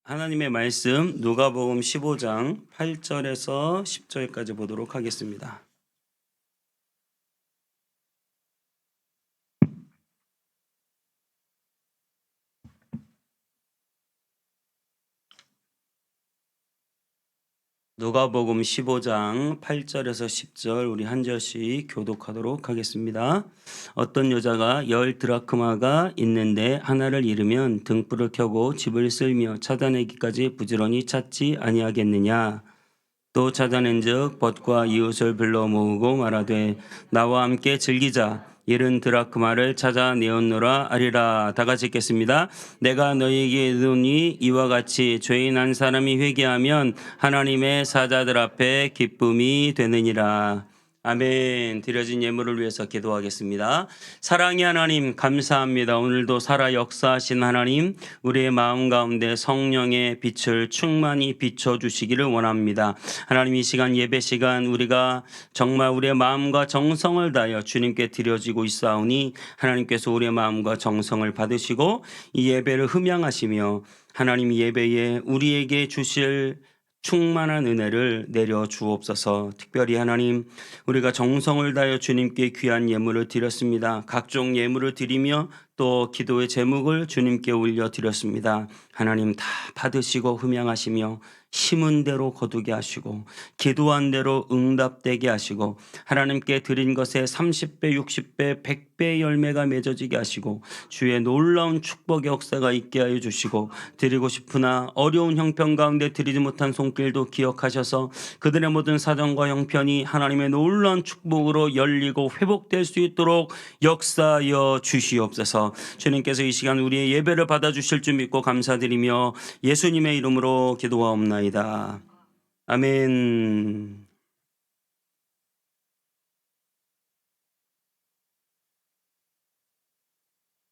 하나님의 말씀 누가복음 15장 8절에서 10절까지 보도록 하겠습니다. 누가복음 15장 8절에서 10절 우리 한 절씩 교독하도록 하겠습니다. 어떤 여자가 10드라크마가 있는데 하나를 잃으면 등불을 켜고 집을 쓸며 찾아내기까지 부지런히 찾지 아니하겠느냐. 또 찾아낸즉 벗과 이웃을 불러 모으고 말하되 나와 함께 즐기자. 70드라크마를 찾아내었노라 하리라. 다 같이 읽겠습니다. 내가 너희에게 이르노니 이와 같이 죄인 한 사람이 회개하면 하나님의 사자들 앞에 기쁨이 되느니라. 아멘. 드려진 예물을 위해서 기도하겠습니다. 사랑의 하나님 감사합니다. 오늘도 살아 역사하신 하나님, 우리의 마음 가운데 성령의 빛을 충만히 비춰주시기를 원합니다. 하나님, 이 시간 예배 시간 우리가 정말 우리의 마음과 정성을 다하여 주님께 드려지고 있사오니 하나님께서 우리의 마음과 정성을 받으시고 이 예배를 흠양하시며 하나님 예배에 우리에게 주실 충만한 은혜를 내려 주옵소서. 특별히 하나님, 우리가 정성을 다하여 주님께 귀한 예물을 드렸습니다. 각종 예물을 드리며 또 기도의 제목을 주님께 올려드렸습니다. 하나님 다 받으시고 흠양하시며 심은 대로 거두게 하시고 기도한 대로 응답되게 하시고 하나님께 드린 것에 30배, 60배, 100배 열매가 맺어지게 하시고 주의 놀라운 축복의 역사가 있게 하여 주시고 드리고 싶으나 어려운 형편 가운데 드리지 못한 손길도 기억하셔서 그들의 모든 사정과 형편이 하나님의 놀라운 축복으로 열리고 회복될 수 있도록 역사하여 주시옵소서. 주님께서 이 시간 우리의 예배를 받아주실 줄 믿고 감사드리며 예수님의 이름으로 기도하옵나이다. 아멘.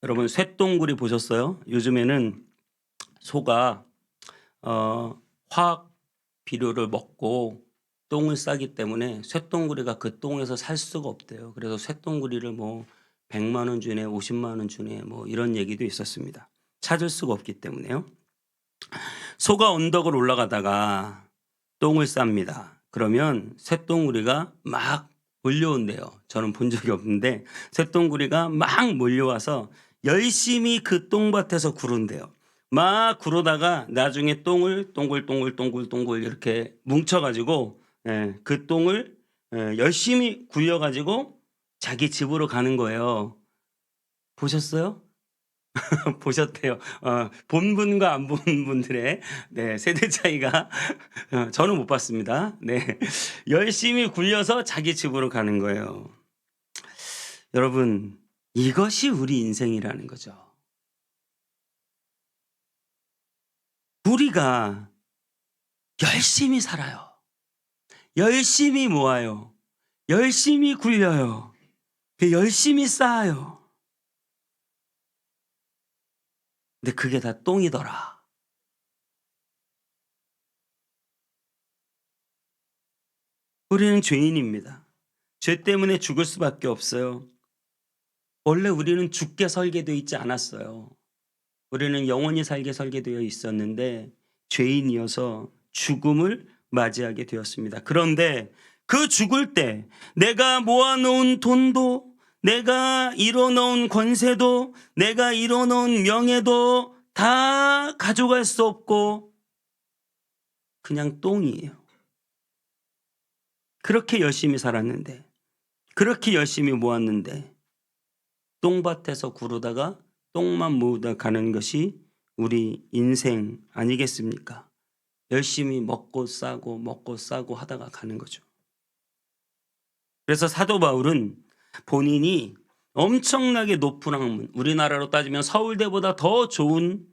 여러분, 쇠똥구리 보셨어요? 요즘에는 소가 화학 비료를 먹고 똥을 싸기 때문에 쇠똥구리가 그 똥에서 살 수가 없대요. 그래서 쇠똥구리를 뭐 100만 원 주네, 50만 원 주네, 뭐 이런 얘기도 있었습니다. 찾을 수가 없기 때문에요. 소가 언덕을 올라가다가 똥을 쌉니다. 그러면 쇠똥구리가 막 몰려온대요. 저는 본 적이 없는데 쇠똥구리가 막 몰려와서 열심히 그 똥밭에서 구른대요. 막 구르다가 나중에 똥을 동글동글 이렇게 뭉쳐가지고 그 똥을 열심히 굴려가지고 자기 집으로 가는 거예요. 보셨어요? 보셨대요. 본 분과 안 본 분들의 세대 차이가 저는 못 봤습니다. 네. 열심히 굴려서 자기 집으로 가는 거예요. 여러분, 이것이 우리 인생이라는 거죠. 우리가 열심히 살아요. 열심히 모아요. 열심히 굴려요. 열심히 쌓아요. 근데 그게 다 똥이더라. 우리는 죄인입니다. 죄 때문에 죽을 수밖에 없어요. 원래 우리는 죽게 설계되어 있지 않았어요. 우리는 영원히 살게 설계되어 있었는데 죄인이어서 죽음을 맞이하게 되었습니다. 그런데 그 죽을 때 내가 모아놓은 돈도, 내가 이뤄놓은 권세도, 내가 이뤄놓은 명예도 다 가져갈 수 없고 그냥 똥이에요. 그렇게 열심히 살았는데, 그렇게 열심히 모았는데 똥밭에서 구르다가 똥만 모으다 가는 것이 우리 인생 아니겠습니까? 열심히 먹고 싸고 하다가 가는 거죠. 그래서 사도 바울은 본인이 엄청나게 높은 학문, 우리나라로 따지면 서울대보다 더 좋은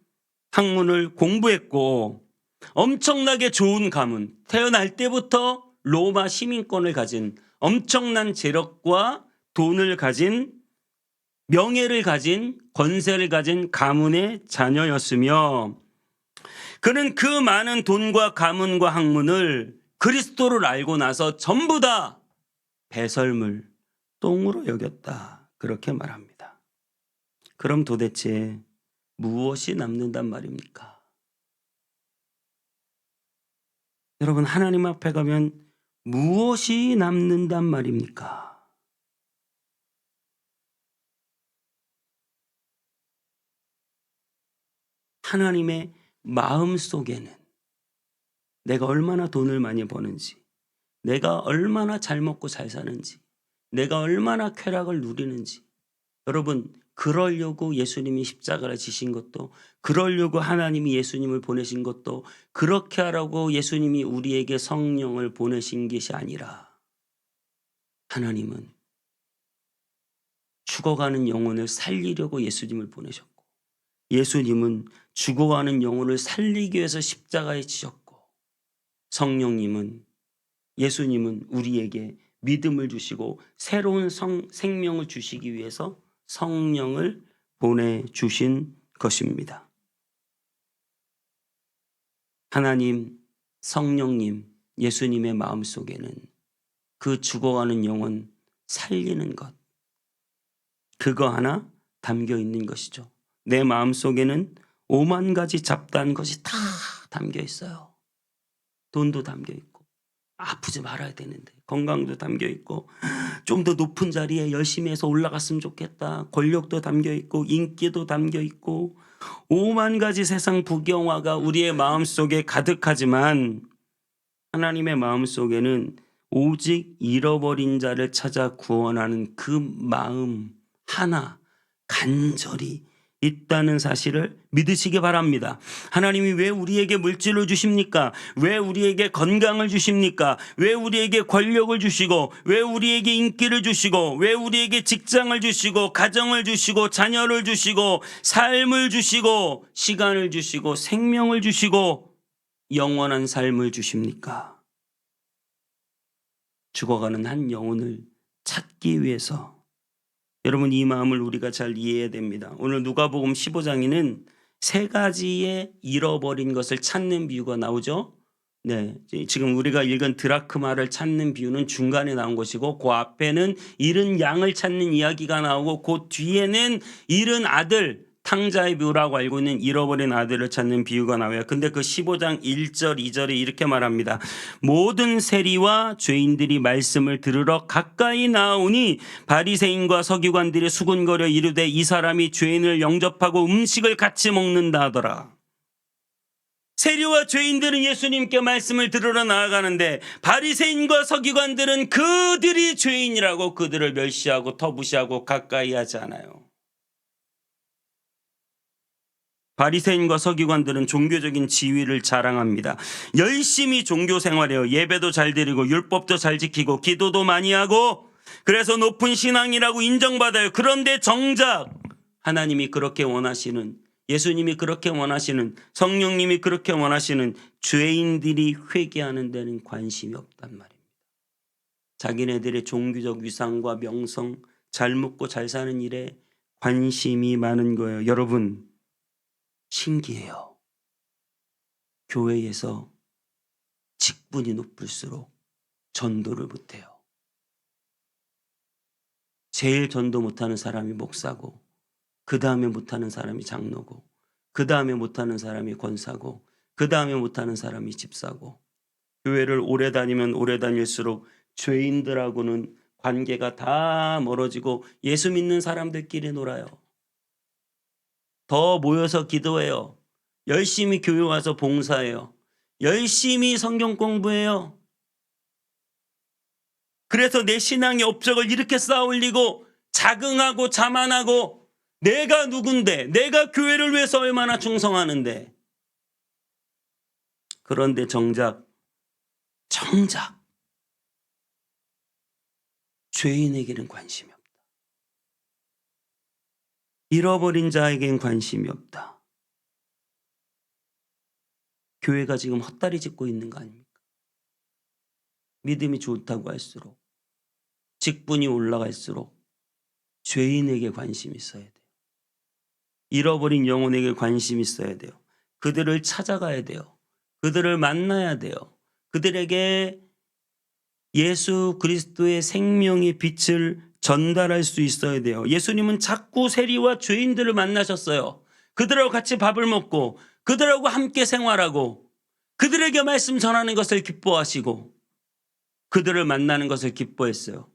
학문을 공부했고 엄청나게 좋은 가문, 태어날 때부터 로마 시민권을 가진 엄청난 재력과 돈을 가진 명예를 가진 권세를 가진 가문의 자녀였으며 그는 그 많은 돈과 가문과 학문을 그리스도를 알고 나서 전부 다 배설물, 똥으로 여겼다. 그렇게 말합니다. 그럼 도대체 무엇이 남는단 말입니까? 여러분, 하나님 앞에 가면 무엇이 남는단 말입니까? 하나님의 마음 속에는 내가 얼마나 돈을 많이 버는지, 내가 얼마나 잘 먹고 잘 사는지, 내가 얼마나 쾌락을 누리는지, 여러분, 그러려고 예수님이 십자가를 지신 것도, 그러려고 하나님이 예수님을 보내신 것도, 그렇게 하라고 예수님이 우리에게 성령을 보내신 것이 아니라, 하나님은 죽어가는 영혼을 살리려고 예수님을 보내셨고, 예수님은 죽어가는 영혼을 살리기 위해서 십자가에 지셨고, 성령님은, 예수님은 우리에게 믿음을 주시고 새로운 생명을 주시기 위해서 성령을 보내주신 것입니다. 하나님, 성령님, 예수님의 마음속에는 그 죽어가는 영혼 살리는 것, 그거 하나 담겨 있는 것이죠. 내 마음속에는 5만 가지 잡다한 것이 다 담겨 있어요. 돈도 담겨 있고, 아프지 말아야 되는데 건강도 담겨 있고, 좀 더 높은 자리에 열심히 해서 올라갔으면 좋겠다, 권력도 담겨 있고, 인기도 담겨 있고, 5만 가지 세상 부경화가 우리의 마음속에 가득하지만 하나님의 마음속에는 오직 잃어버린 자를 찾아 구원하는 그 마음 하나 간절히 있다는 사실을 믿으시기 바랍니다. 하나님이 왜 우리에게 물질을 주십니까? 왜 우리에게 건강을 주십니까? 왜 우리에게 권력을 주시고, 왜 우리에게 인기를 주시고, 왜 우리에게 직장을 주시고, 가정을 주시고, 자녀를 주시고, 삶을 주시고, 시간을 주시고, 생명을 주시고, 영원한 삶을 주십니까? 죽어가는 한 영혼을 찾기 위해서. 여러분, 이 마음을 우리가 잘 이해해야 됩니다. 오늘 누가복음 15장에는 세 가지의 잃어버린 것을 찾는 비유가 나오죠. 네, 지금 우리가 읽은 드라크마를 찾는 비유는 중간에 나온 것이고, 그 앞에는 잃은 양을 찾는 이야기가 나오고, 그 뒤에는 잃은 아들, 탕자의 비유라고 알고 있는 잃어버린 아들을 찾는 비유가 나와요. 근데 그 15장 1절 2절에 이렇게 말합니다. 모든 세리와 죄인들이 말씀을 들으러 가까이 나오니 바리새인과 서기관들이 수군거려 이르되 이 사람이 죄인을 영접하고 음식을 같이 먹는다 하더라. 세리와 죄인들은 예수님께 말씀을 들으러 나아가는데, 바리새인과 서기관들은 그들이 죄인이라고 그들을 멸시하고 터부시하고 가까이 하지 않아요. 바리새인과 서기관들은 종교적인 지위를 자랑합니다. 열심히 종교 생활해요. 예배도 잘 드리고 율법도 잘 지키고 기도도 많이 하고, 그래서 높은 신앙이라고 인정받아요. 그런데 정작 하나님이 그렇게 원하시는, 예수님이 그렇게 원하시는, 성령님이 그렇게 원하시는 죄인들이 회개하는 데는 관심이 없단 말입니다. 자기네들의 종교적 위상과 명성, 잘 먹고 잘 사는 일에 관심이 많은 거예요. 여러분, 신기해요. 교회에서 직분이 높을수록 전도를 못해요. 제일 전도 못하는 사람이 목사고, 그 다음에 못하는 사람이 장로고, 그 다음에 못하는 사람이 권사고, 그 다음에 못하는 사람이 집사고. 교회를 오래 다니면 오래 다닐수록 죄인들하고는 관계가 다 멀어지고 예수 믿는 사람들끼리 놀아요. 더 모여서 기도해요. 열심히 교회 와서 봉사해요. 열심히 성경 공부해요. 그래서 내 신앙의 업적을 이렇게 쌓아 올리고 자긍하고 자만하고, 내가 누군데, 내가 교회를 위해서 얼마나 충성하는데. 그런데 정작 죄인에게는 관심이 없다. 잃어버린 자에겐 관심이 없다. 교회가 지금 헛다리 짚고 있는 거 아닙니까? 믿음이 좋다고 할수록, 직분이 올라갈수록 죄인에게 관심이 있어야 돼요. 잃어버린 영혼에게 관심이 있어야 돼요. 그들을 찾아가야 돼요. 그들을 만나야 돼요. 그들에게 예수 그리스도의 생명의 빛을 전달할 수 있어야 돼요. 예수님은 자꾸 세리와 죄인들을 만나셨어요. 그들하고 같이 밥을 먹고, 그들하고 함께 생활하고, 그들에게 말씀 전하는 것을 기뻐하시고 그들을 만나는 것을 기뻐했어요.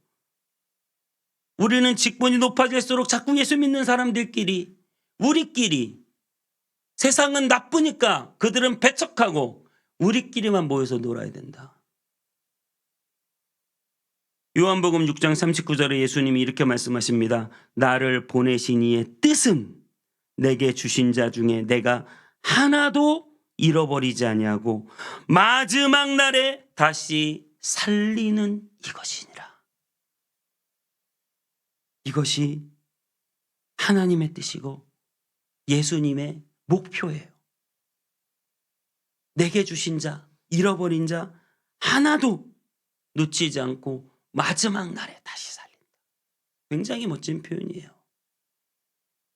우리는 직분이 높아질수록 자꾸 예수 믿는 사람들끼리 우리끼리 세상은 나쁘니까 그들은 배척하고 우리끼리만 모여서 놀아야 된다. 요한복음 6장 39절에 예수님이 이렇게 말씀하십니다. 나를 보내신 이의 뜻은 내게 주신 자 중에 내가 하나도 잃어버리지 아니하고 마지막 날에 다시 살리는 이것이니라. 이것이 하나님의 뜻이고 예수님의 목표예요. 내게 주신 자, 잃어버린 자 하나도 놓치지 않고 마지막 날에 다시 살린다. 굉장히 멋진 표현이에요.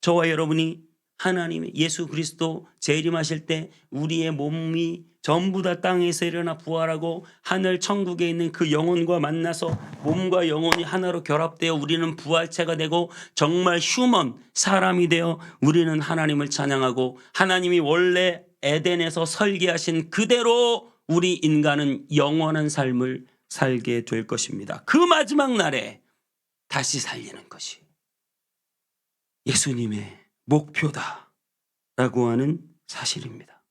저와 여러분이 하나님의 예수 그리스도 재림하실 때 우리의 몸이 전부 다 땅에서 일어나 부활하고 하늘 천국에 있는 그 영혼과 만나서 몸과 영혼이 하나로 결합되어 우리는 부활체가 되고 정말 휴먼 사람이 되어 우리는 하나님을 찬양하고 하나님이 원래 에덴에서 설계하신 그대로 우리 인간은 영원한 삶을 살게 될 것입니다. 그 마지막 날에 다시 살리는 것이 예수님의 목표다라고 하는 사실입니다.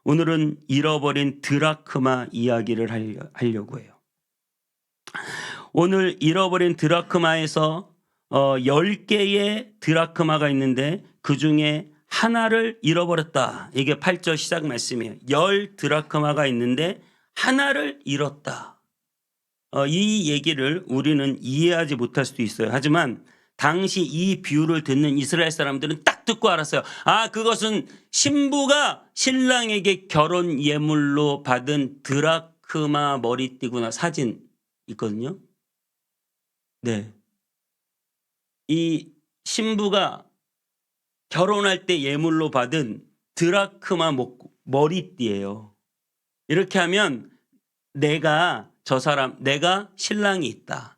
오늘은 잃어버린 드라크마 이야기를 하려고 해요. 오늘 잃어버린 드라크마에서 10개의 드라크마가 있는데 그중에 하나를 잃어버렸다. 이게 8절 시작 말씀이에요. 10 드라크마가 있는데 하나를 잃었다. 이 얘기를 우리는 이해하지 못할 수도 있어요. 하지만 당시 이 비유를 듣는 이스라엘 사람들은 딱 듣고 알았어요. 아, 그것은 신부가 신랑에게 결혼 예물로 받은 드라크마 머리띠구나. 사진 있거든요. 네. 이 신부가 결혼할 때 예물로 받은 드라크마 머리띠예요. 이렇게 하면 내가 신랑이 있다.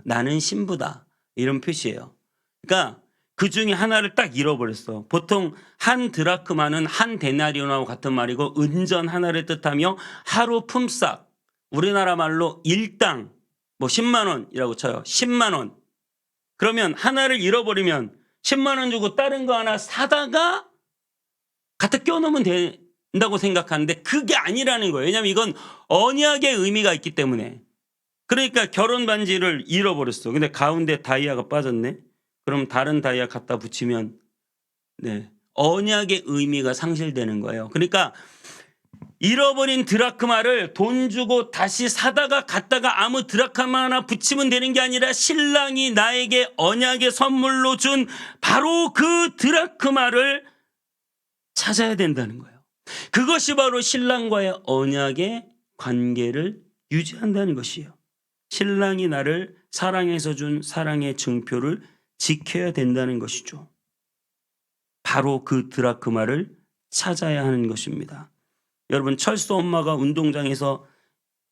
나는 신부다. 이런 표시예요. 그러니까 그 중에 하나를 딱 잃어버렸어. 보통 한 드라크마는 한 데나리온하고 같은 말이고 은전 하나를 뜻하며 하루 품삯, 우리나라 말로 일당 10만 원이라고 쳐요. 10만 원. 그러면 하나를 잃어버리면 10만 원 주고 다른 거 하나 사다가 갖다 껴놓으면 된다고 생각하는데 그게 아니라는 거예요. 왜냐하면 이건 언약의 의미가 있기 때문에. 그러니까 결혼 반지를 잃어버렸어. 근데 가운데 다이아가 빠졌네. 그럼 다른 다이아 갖다 붙이면 언약의 의미가 상실되는 거예요. 그러니까 잃어버린 드라크마를 돈 주고 다시 사다가 갖다가 아무 드라크마 하나 붙이면 되는 게 아니라 신랑이 나에게 언약의 선물로 준 바로 그 드라크마를 찾아야 된다는 거예요. 그것이 바로 신랑과의 언약의 관계를 유지한다는 것이에요. 신랑이 나를 사랑해서 준 사랑의 증표를 지켜야 된다는 것이죠. 바로 그 드라크마를 찾아야 하는 것입니다. 여러분, 철수 엄마가 운동장에서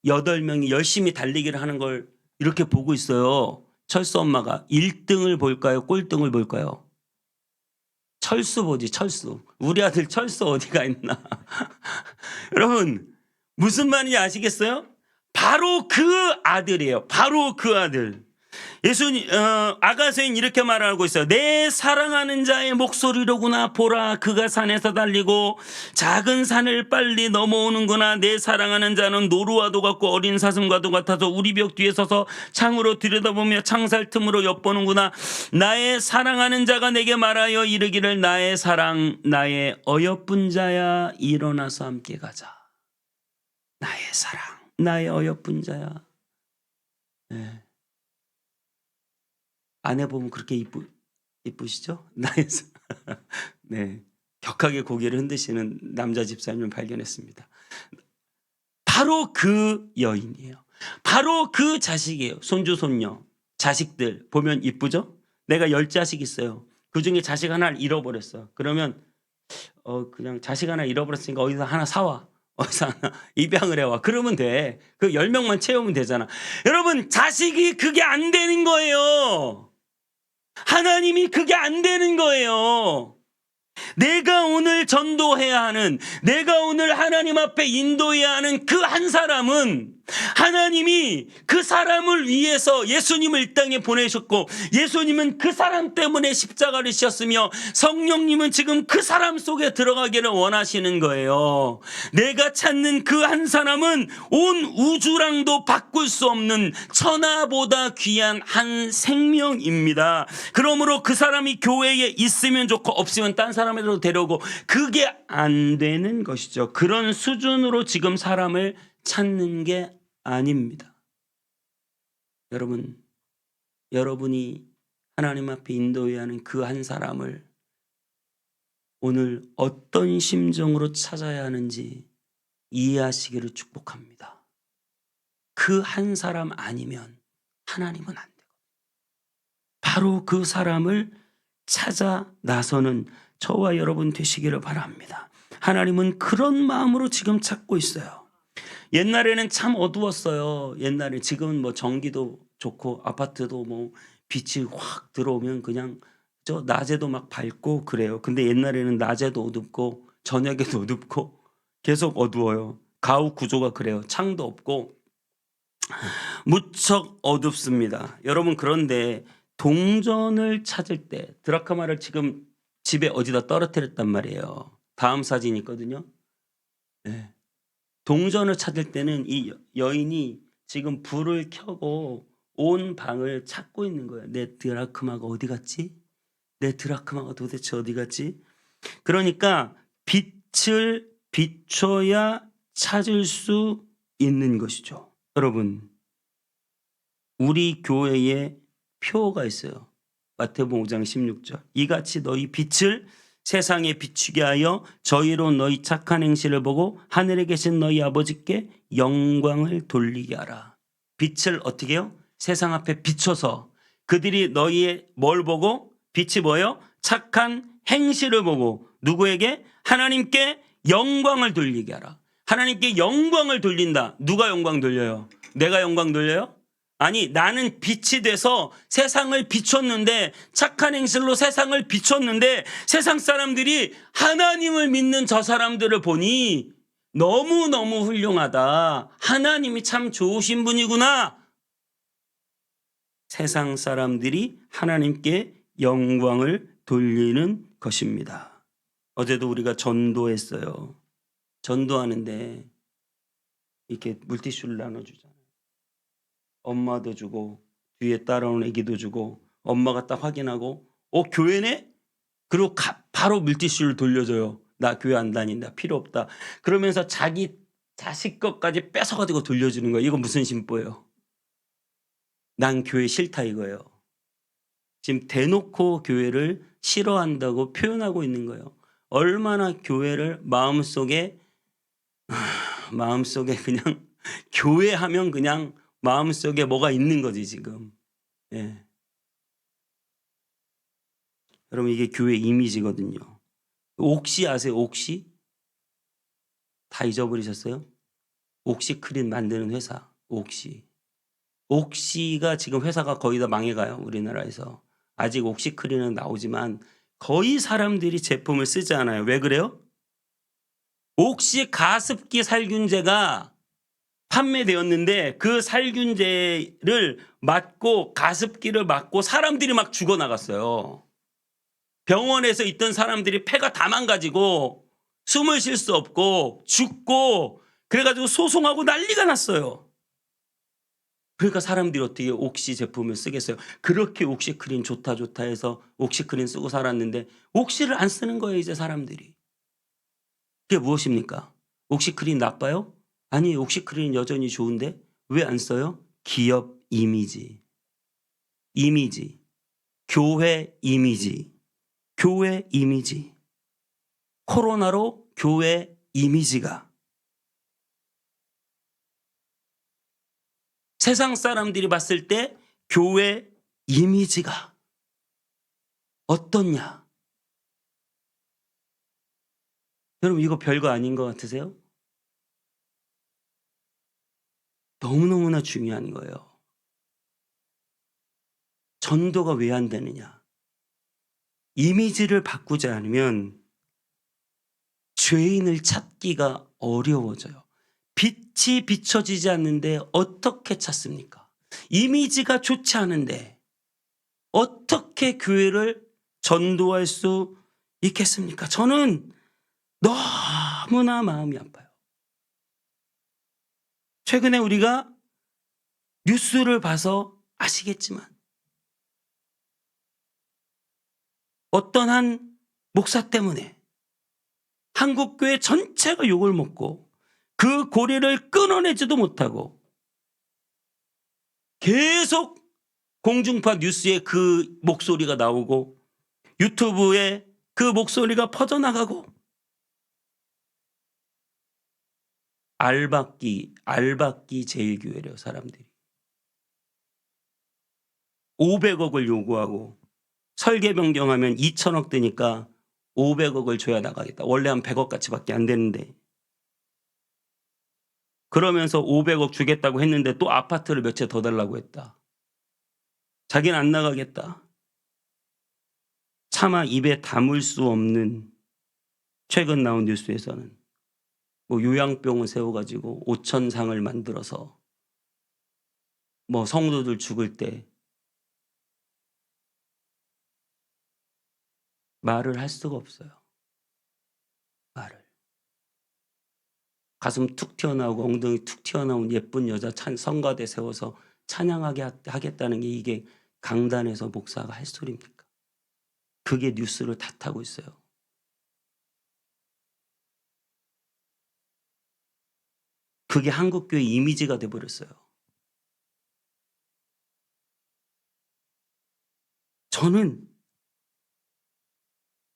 8명이 열심히 달리기를 하는 걸 이렇게 보고 있어요. 철수 엄마가 1등을 볼까요? 꼴등을 볼까요? 철수 보지, 철수. 우리 아들 철수 어디가 있나. 여러분, 무슨 말인지 아시겠어요? 바로 그 아들이에요. 바로 그 아들. 예수님, 아가서인 이렇게 말하고 있어요. 내 사랑하는 자의 목소리로구나. 보라, 그가 산에서 달리고 작은 산을 빨리 넘어오는구나. 내 사랑하는 자는 노루와도 같고 어린 사슴과도 같아서 우리 벽 뒤에 서서 창으로 들여다보며 창살 틈으로 엿보는구나. 나의 사랑하는 자가 내게 말하여 이르기를 나의 사랑, 나의 어여쁜 자야, 일어나서 함께 가자. 나의 사랑, 나의 어여쁜 자야. 네. 아내 보면 그렇게 이쁘시죠? 네, 격하게 고개를 흔드시는 남자 집사님을 발견했습니다. 바로 그 여인이에요. 바로 그 자식이에요. 손주 손녀 자식들 보면 이쁘죠? 내가 10자식 있어요. 그중에 자식 하나를 잃어버렸어. 그러면 그냥 자식 하나 잃어버렸으니까 어디서 하나 사와. 어디서 하나 입양을 해와. 그러면 돼. 그 10명만 채우면 되잖아. 여러분, 자식이 그게 안 되는 거예요. 하나님이 그게 안 되는 거예요. 내가 오늘 전도해야 하는, 내가 오늘 하나님 앞에 인도해야 하는 그 한 사람은 하나님이 그 사람을 위해서 예수님을 이 땅에 보내셨고, 예수님은 그 사람 때문에 십자가를 지셨으며, 성령님은 지금 그 사람 속에 들어가기를 원하시는 거예요. 내가 찾는 그 한 사람은 온 우주랑도 바꿀 수 없는 천하보다 귀한 한 생명입니다. 그러므로 그 사람이 교회에 있으면 좋고 없으면 딴 사람으로 데려오고, 그게 안 되는 것이죠. 그런 수준으로 지금 사람을 찾는 게 아닙니다. 여러분, 여러분이 하나님 앞에 인도해야 하는 그 한 사람을 오늘 어떤 심정으로 찾아야 하는지 이해하시기를 축복합니다. 그 한 사람 아니면 하나님은 안 돼요. 바로 그 사람을 찾아 나서는 저와 여러분 되시기를 바랍니다. 하나님은 그런 마음으로 지금 찾고 있어요. 옛날에는 참 어두웠어요. 옛날에, 지금은 뭐 전기도 좋고 아파트도 뭐 빛이 확 들어오면 그냥 저 낮에도 막 밝고 그래요. 근데 옛날에는 낮에도 어둡고 저녁에도 어둡고 계속 어두워요. 가옥 구조가 그래요. 창도 없고 무척 어둡습니다. 여러분, 그런데 동전을 찾을 때, 드라크마를 지금 집에 어디다 떨어뜨렸단 말이에요. 다음 사진 있거든요. 네. 동전을 찾을 때는 이 여인이 지금 불을 켜고 온 방을 찾고 있는 거예요. 내 드라크마가 어디 갔지? 내 드라크마가 도대체 어디 갔지? 그러니까 빛을 비춰야 찾을 수 있는 것이죠. 여러분, 우리 교회에 표가 있어요. 마태복음 5장 16절. 이같이 너희 빛을 세상에 비추게 하여 저희로 너희 착한 행실을 보고 하늘에 계신 너희 아버지께 영광을 돌리게 하라. 빛을 어떻게 해요? 세상 앞에 비춰서 그들이 너희의 뭘 보고? 빛이 뭐예요? 착한 행실을 보고 누구에게? 하나님께 영광을 돌리게 하라. 하나님께 영광을 돌린다. 누가 영광 돌려요? 내가 영광 돌려요? 아니, 나는 빛이 돼서 세상을 비췄는데, 착한 행실로 세상을 비췄는데, 세상 사람들이 하나님을 믿는 저 사람들을 보니 너무너무 훌륭하다. 하나님이 참 좋으신 분이구나. 세상 사람들이 하나님께 영광을 돌리는 것입니다. 어제도 우리가 전도했어요. 전도하는데 이렇게 물티슈를 나눠주잖아요. 엄마도 주고 뒤에 따라오는 애기도 주고, 엄마가 딱 확인하고 교회네? 그리고 바로 물티슈를 돌려줘요. 나 교회 안 다닌다. 필요 없다. 그러면서 자기 자식 것까지 뺏어가지고 돌려주는 거예요. 이거 무슨 심보예요? 난 교회 싫다 이거예요. 지금 대놓고 교회를 싫어한다고 표현하고 있는 거예요. 얼마나 교회를 마음속에 그냥 교회 하면 그냥 마음속에 뭐가 있는 거지 지금. 예. 여러분, 이게 교회 이미지거든요. 옥시 아세요? 옥시? 다 잊어버리셨어요? 옥시 크림 만드는 회사. 옥시가 지금 회사가 거의 다 망해가요. 우리나라에서. 아직 옥시 크림은 나오지만 거의 사람들이 제품을 쓰지 않아요. 왜 그래요? 옥시 가습기 살균제가 판매되었는데 그 살균제를 맞고 가습기를 맞고 사람들이 막 죽어나갔어요. 병원에서 있던 사람들이 폐가 다 망가지고 숨을 쉴 수 없고 죽고, 그래가지고 소송하고 난리가 났어요. 그러니까 사람들이 어떻게 옥시 제품을 쓰겠어요? 그렇게 옥시크린 좋다 해서 옥시크린 쓰고 살았는데 옥시를 안 쓰는 거예요 이제 사람들이. 그게 무엇입니까? 옥시크린 나빠요? 아니, 옥시크린 여전히 좋은데 왜 안 써요? 기업 이미지, 교회 이미지, 코로나로 교회 이미지가, 세상 사람들이 봤을 때 교회 이미지가 어떻냐? 여러분, 이거 별거 아닌 것 같으세요? 너무너무나 중요한 거예요. 전도가 왜 안 되느냐? 이미지를 바꾸지 않으면 죄인을 찾기가 어려워져요. 빛이 비춰지지 않는데 어떻게 찾습니까? 이미지가 좋지 않은데 어떻게 교회를 전도할 수 있겠습니까? 저는 너무나 마음이 아파요. 최근에 우리가 뉴스를 봐서 아시겠지만 어떤 한 목사 때문에 한국교회 전체가 욕을 먹고 그 고리를 끊어내지도 못하고 계속 공중파 뉴스에 그 목소리가 나오고 유튜브에 그 목소리가 퍼져나가고 알박기 제일교회래요. 사람들이 500억을 요구하고 설계 변경하면 2천억 드니까 500억을 줘야 나가겠다. 원래 한 100억 가치밖에 안 되는데 그러면서 500억 주겠다고 했는데 또 아파트를 몇 채 더 달라고 했다. 자기는 안 나가겠다. 차마 입에 담을 수 없는 최근 나온 뉴스에서는 뭐 요양병을 세워가지고 5천상을 만들어서 뭐 성도들 죽을 때 말을 할 수가 없어요. 말을. 가슴 툭 튀어나오고 엉덩이 툭 튀어나온 예쁜 여자 성가대 세워서 찬양하게 하겠다는 게 이게 강단에서 목사가 할 소리입니까? 그게 뉴스를 다 타고 있어요. 그게 한국교회 이미지가 돼버렸어요. 저는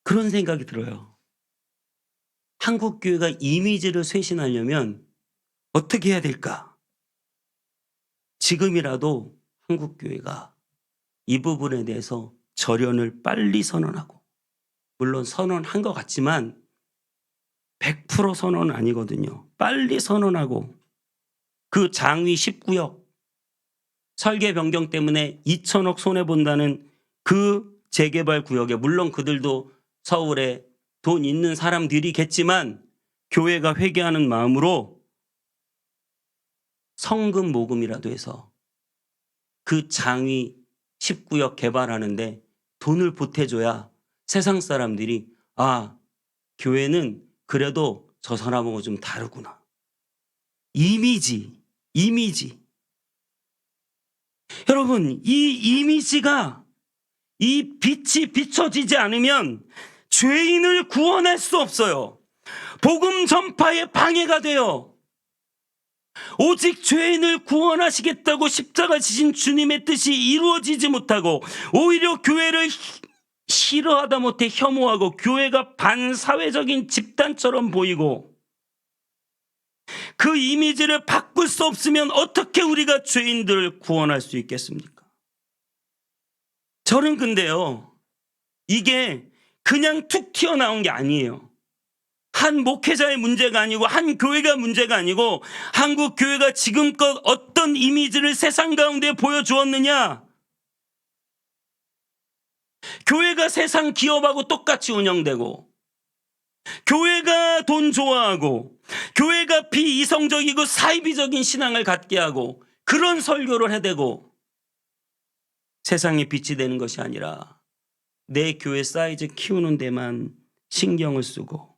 그런 생각이 들어요. 한국교회가 이미지를 쇄신하려면 어떻게 해야 될까? 지금이라도 한국교회가 이 부분에 대해서 절연을 빨리 선언하고, 물론 선언한 것 같지만 100% 선언은 아니거든요. 빨리 선언하고 그 장위 19역 설계 변경 때문에 2천억 손해본다는 그 재개발 구역에, 물론 그들도 서울에 돈 있는 사람들이겠지만 교회가 회개하는 마음으로 성금 모금이라도 해서 그 장위 19역 개발하는데 돈을 보태줘야 세상 사람들이 아, 교회는 그래도 저 사람하고 좀 다르구나. 이미지. 여러분, 이 이미지가, 이 빛이 비춰지지 않으면 죄인을 구원할 수 없어요. 복음 전파에 방해가 돼요. 오직 죄인을 구원하시겠다고 십자가 지신 주님의 뜻이 이루어지지 못하고 오히려 교회를 싫어하다 못해 혐오하고 교회가 반사회적인 집단처럼 보이고 그 이미지를 바꿀 수 없으면 어떻게 우리가 죄인들을 구원할 수 있겠습니까? 저는 근데요, 이게 그냥 툭 튀어나온 게 아니에요. 한 목회자의 문제가 아니고 한 교회가 문제가 아니고 한국 교회가 지금껏 어떤 이미지를 세상 가운데 보여주었느냐? 교회가 세상 기업하고 똑같이 운영되고 교회가 돈 좋아하고 교회가 비이성적이고 사이비적인 신앙을 갖게 하고 그런 설교를 해대고 세상에 빛이 되는 것이 아니라 내 교회 사이즈 키우는 데만 신경을 쓰고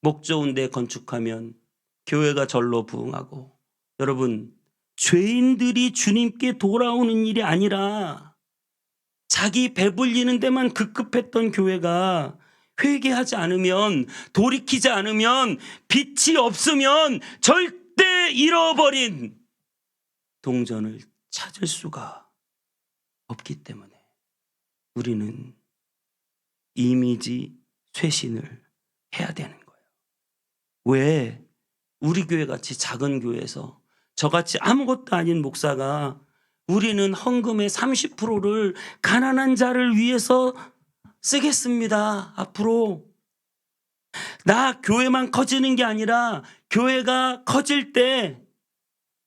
목 좋은 데 건축하면 교회가 절로 부흥하고, 여러분, 죄인들이 주님께 돌아오는 일이 아니라 자기 배불리는 데만 급급했던 교회가 회개하지 않으면, 돌이키지 않으면, 빛이 없으면 절대 잃어버린 동전을 찾을 수가 없기 때문에 우리는 이미지 쇄신을 해야 되는 거예요. 왜 우리 교회 같이 작은 교회에서 저같이 아무것도 아닌 목사가 우리는 헌금의 30%를 가난한 자를 위해서 쓰겠습니다. 앞으로 나 교회만 커지는 게 아니라 교회가 커질 때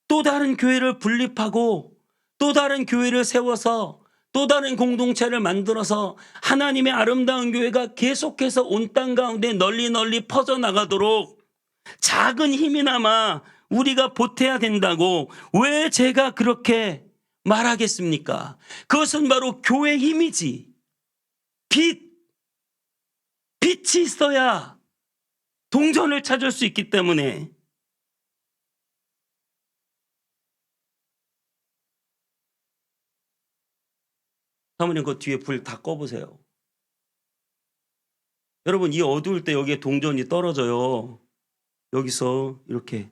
또 다른 교회를 분립하고 또 다른 교회를 세워서 또 다른 공동체를 만들어서 하나님의 아름다운 교회가 계속해서 온 땅 가운데 널리 널리 퍼져나가도록 작은 힘이나마 우리가 보태야 된다고 왜 제가 그렇게 말하겠습니까? 그것은 바로 교회 힘이지. 빛이 있어야 동전을 찾을 수 있기 때문에. 사모님 그 뒤에 불 다 꺼보세요. 여러분 이 어두울 때 여기에 동전이 떨어져요. 여기서 이렇게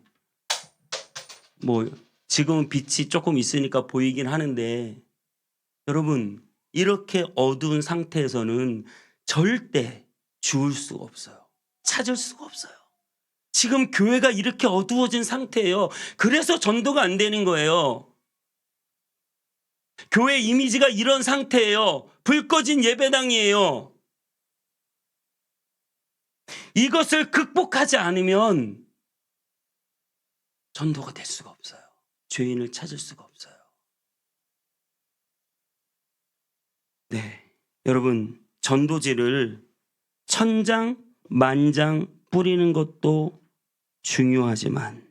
뭐 지금은 빛이 조금 있으니까 보이긴 하는데 여러분 이렇게 어두운 상태에서는 절대 주울 수가 없어요. 찾을 수가 없어요. 지금 교회가 이렇게 어두워진 상태예요. 그래서 전도가 안 되는 거예요. 교회 이미지가 이런 상태예요. 불 꺼진 예배당이에요. 이것을 극복하지 않으면 전도가 될 수가 없어요. 죄인을 찾을 수가 없어요. 네, 여러분 전도지를 천장 만장 뿌리는 것도 중요하지만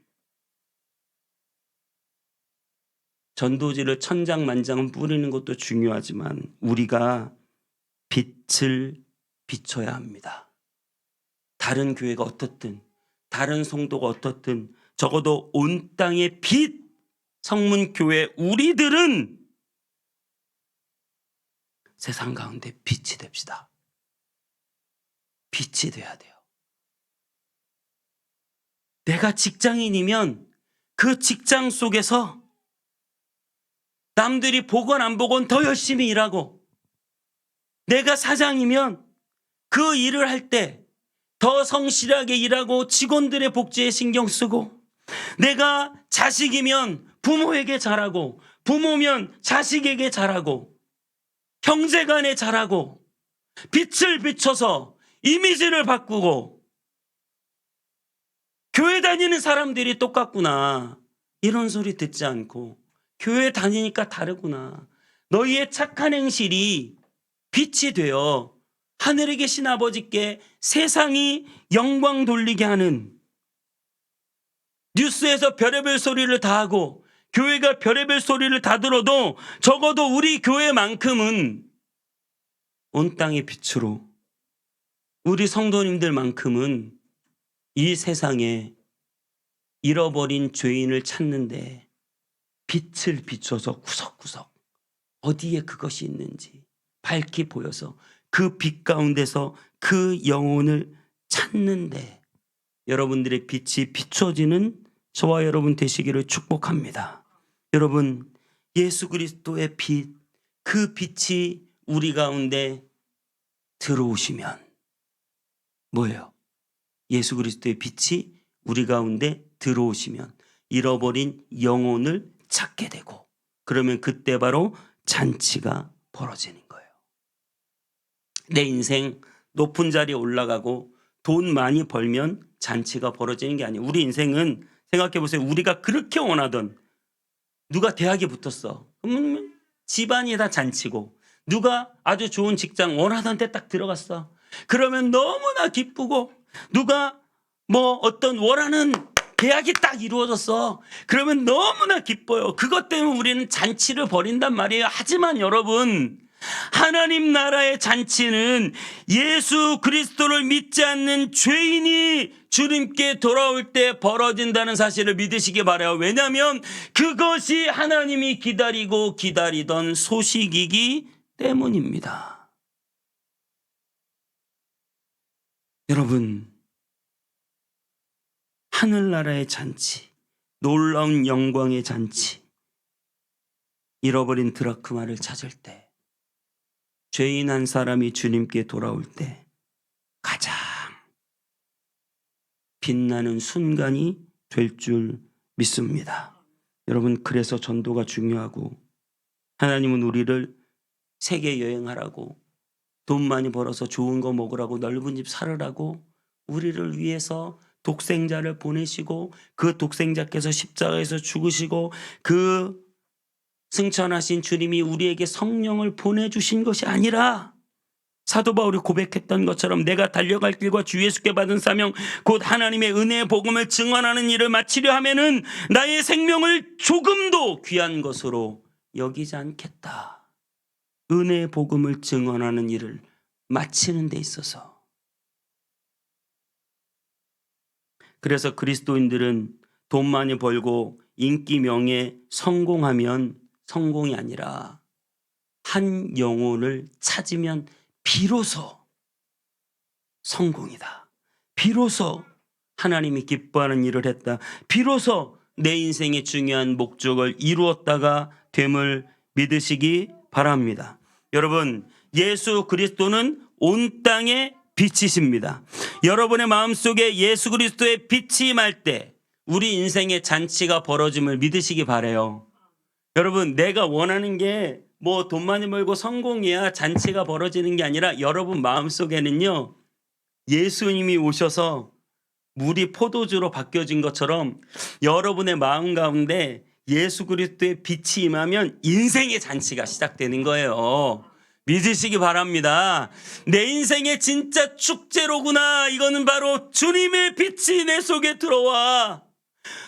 전도지를 천장 만장 뿌리는 것도 중요하지만 우리가 빛을 비춰야 합니다. 다른 교회가 어떻든 다른 성도가 어떻든 적어도 온 땅의 빛 성문교회 우리들은 세상 가운데 빛이 됩시다. 빛이 돼야 돼요. 내가 직장인이면 그 직장 속에서 남들이 보건 안 보건 더 열심히 일하고, 내가 사장이면 그 일을 할 때 더 성실하게 일하고 직원들의 복지에 신경 쓰고, 내가 자식이면 부모에게 잘하고, 부모면 자식에게 잘하고, 형제간에 잘하고, 빛을 비춰서 이미지를 바꾸고, 교회 다니는 사람들이 똑같구나 이런 소리 듣지 않고 교회 다니니까 다르구나. 너희의 착한 행실이 빛이 되어 하늘에 계신 아버지께 세상이 영광 돌리게 하는, 뉴스에서 별의별 소리를 다 하고 교회가 별의별 소리를 다 들어도 적어도 우리 교회만큼은 온 땅의 빛으로, 우리 성도님들만큼은 이 세상에 잃어버린 죄인을 찾는데 빛을 비춰서 구석구석 어디에 그것이 있는지 밝히 보여서 그 빛 가운데서 그 영혼을 찾는데 여러분들의 빛이 비춰지는 저와 여러분 되시기를 축복합니다. 여러분, 예수 그리스도의 빛, 그 빛이 우리 가운데 들어오시면 뭐예요? 예수 그리스도의 빛이 우리 가운데 들어오시면 잃어버린 영혼을 찾게 되고, 그러면 그때 바로 잔치가 벌어지는 거예요. 내 인생 높은 자리에 올라가고 돈 많이 벌면 잔치가 벌어지는 게 아니에요. 우리 인생은 생각해 보세요. 우리가 그렇게 원하던, 누가 대학에 붙었어. 그러면 집안이 다 잔치고, 누가 아주 좋은 직장 원하던 데 딱 들어갔어. 그러면 너무나 기쁘고, 누가 뭐 어떤 원하는 계약이 딱 이루어졌어. 그러면 너무나 기뻐요. 그것 때문에 우리는 잔치를 벌인단 말이에요. 하지만 여러분, 하나님 나라의 잔치는 예수 그리스도를 믿지 않는 죄인이 주님께 돌아올 때 벌어진다는 사실을 믿으시기 바라요. 왜냐하면 그것이 하나님이 기다리던 소식이기 때문입니다. 여러분, 하늘나라의 잔치, 놀라운 영광의 잔치, 잃어버린 드라크마를 찾을 때, 죄인 한 사람이 주님께 돌아올 때 가장 빛나는 순간이 될 줄 믿습니다. 여러분, 그래서 전도가 중요하고, 하나님은 우리를 세계 여행하라고, 돈 많이 벌어서 좋은 거 먹으라고, 넓은 집 살으라고 우리를 위해서 독생자를 보내시고, 그 독생자께서 십자가에서 죽으시고 그 승천하신 주님이 우리에게 성령을 보내주신 것이 아니라 사도 바울이 고백했던 것처럼 내가 달려갈 길과 주 예수께 받은 사명 곧 하나님의 은혜의 복음을 증언하는 일을 마치려 하면은 나의 생명을 조금도 귀한 것으로 여기지 않겠다. 은혜의 복음을 증언하는 일을 마치는 데 있어서. 그래서 그리스도인들은 돈 많이 벌고 인기 명예 성공하면 성공이 아니라 한 영혼을 찾으면 비로소 성공이다. 비로소 하나님이 기뻐하는 일을 했다. 비로소 내 인생의 중요한 목적을 이루었다가 됨을 믿으시기 바랍니다. 여러분, 예수 그리스도는 온 땅의 빛이십니다. 여러분의 마음속에 예수 그리스도의 빛이 임할 때 우리 인생의 잔치가 벌어짐을 믿으시기 바라요. 여러분, 내가 원하는 게 뭐 돈 많이 벌고 성공이야 잔치가 벌어지는 게 아니라 여러분 마음속에는요, 예수님이 오셔서 물이 포도주로 바뀌어진 것처럼 여러분의 마음 가운데 예수 그리스도의 빛이 임하면 인생의 잔치가 시작되는 거예요. 믿으시기 바랍니다. 내 인생의 진짜 축제로구나. 이거는 바로 주님의 빛이 내 속에 들어와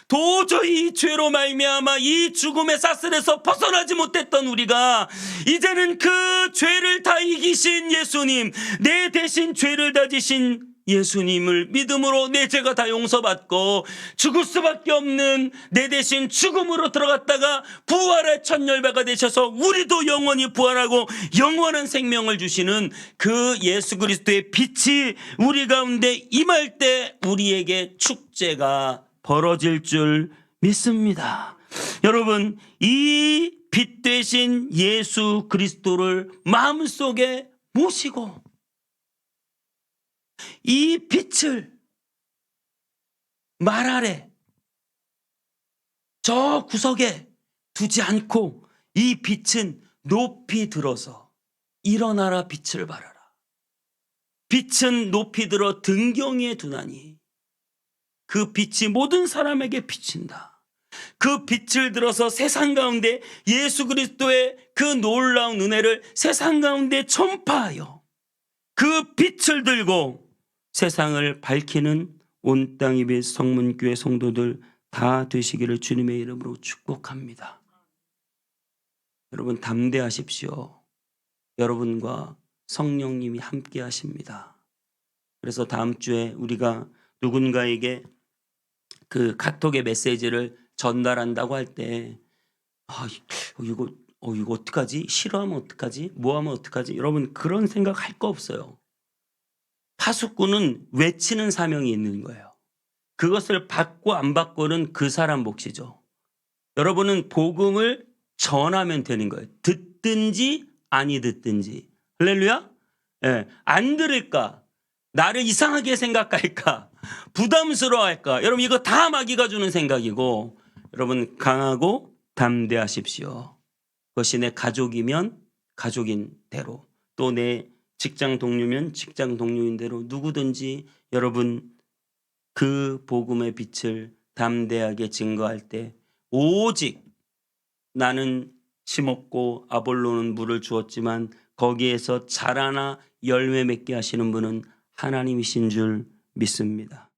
도저히 죄로 말미암아 이 죽음의 사슬에서 벗어나지 못했던 우리가 이제는 그 죄를 다 이기신 예수님, 내 대신 죄를 다 지신 예수님을 믿음으로 내 죄가 다 용서받고 죽을 수밖에 없는 내 대신 죽음으로 들어갔다가 부활의 첫 열매가 되셔서 우리도 영원히 부활하고 영원한 생명을 주시는 그 예수 그리스도의 빛이 우리 가운데 임할 때 우리에게 축제가 벌어질 줄 믿습니다. 여러분, 이 빛 되신 예수 그리스도를 마음속에 모시고 이 빛을 말 아래 저 구석에 두지 않고 이 빛은 높이 들어서 일어나라 빛을 발하라. 빛은 높이 들어 등경에 두나니 그 빛이 모든 사람에게 비친다. 그 빛을 들어서 세상 가운데 예수 그리스도의 그 놀라운 은혜를 세상 가운데 전파하여 그 빛을 들고 세상을 밝히는 온 땅 예배 성문교회 성도들 다 되시기를 주님의 이름으로 축복합니다. 여러분 담대하십시오. 여러분과 성령님이 함께 하십니다. 그래서 다음 주에 우리가 누군가에게 그 카톡의 메시지를 전달한다고 할 때 이거 어떡하지? 싫어하면 어떡하지? 뭐하면 어떡하지? 여러분 그런 생각 할 거 없어요. 파수꾼은 외치는 사명이 있는 거예요. 그것을 받고 안 받고는 그 사람 몫이죠. 여러분은 복음을 전하면 되는 거예요. 듣든지 아니 듣든지. 할렐루야? 예, 안 들을까? 나를 이상하게 생각할까? 부담스러워할까? 여러분 이거 다 마귀가 주는 생각이고, 여러분 강하고 담대하십시오. 그것이 내 가족이면 가족인 대로, 또 내 직장 동료면 직장 동료인 대로 누구든지 여러분 그 복음의 빛을 담대하게 증거할 때 오직 나는 심었고 아볼로는 물을 주었지만 거기에서 자라나 열매 맺게 하시는 분은 하나님이신 줄 믿습니다.